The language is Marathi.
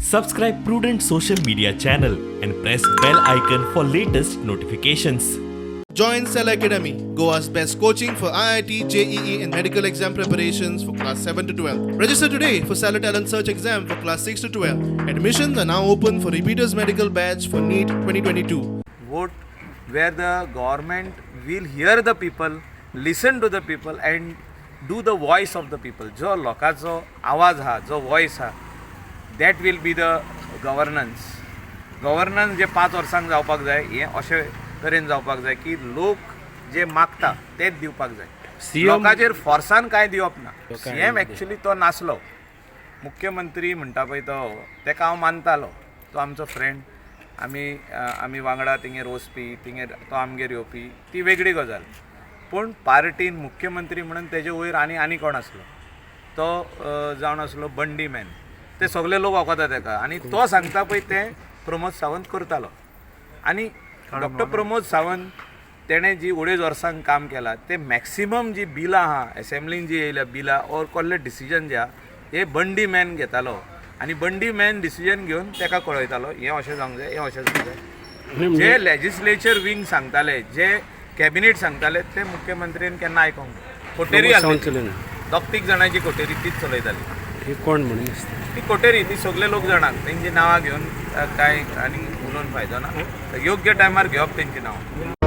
Subscribe Prudent Social Media channel and press bell icon for latest notifications. Join Cell Academy, Goa's best coaching for IIT, JEE, and medical exam preparations for class 7 to 12. Register today for Cell Talent Search exam for class 6 to 12. Admissions are now open for repeaters medical batch for NEET 2022. Vote where the government will hear the people, listen to the people and do the voice of the people. जो लोकांचो आवाज हा, जो voice हा, that will be the governance. Governance जे 5 वर्सांक जावपाक जाय, हे अशे तरेन जावपाक जाय की लोक जे मागता तेच दिवपाक जाय. लोकांचेर फोर्सान काय दिवप ना. सीएम एक्चुअली तो नासलो. मुख्यमंत्री म्हणटा पळय तो, तेका हांव मानतालो. तो आमचो फ्रेंड. आमी वांगडा थिंगेर वचपी, थिंगेर तो आमगेर येवपी, ती वेगळी गजाल. पूण पार्टीन मुख्यमंत्री म्हणून तेजे वयर आनी कोण आसलो. तो जावन आसलो बंडी मॅन. ते सगळे लोक वखता तेका आनी तो सांगता पळय तें प्रमोद सावंत करतालो. आनी डॉक्टर प्रमोद सावंत तेणें जी अडेज वर्सांक काम केलां ते मॅक्सिमम जी बिलां आहा एसेंब्लीन जी येयल्या बिलां ऑर कसले डिसिजन जे आहा हे बंडी मॅन घेतालो आनी बंडी मॅन डिसिजन घेवन तेका कळयतालो हें अशें जावंक जाय, हें अशें जावंक जाय. जे लेजिस्लेचर विंग सांगताले, जे कॅबिनेट सांगताले ते मुख्यमंत्र्यान केन्ना आयकोंक ना. कोटेरी दोग तीग जाणांची कोटेरी तीच चलयताली. कोण म्हणून ती कोटेरी ती सगळे लोक जाणांक तेंची नांवां घेवन काय आनी उलोवन फायदो ना. योग्य टायमार घेवप तेंची नांवां.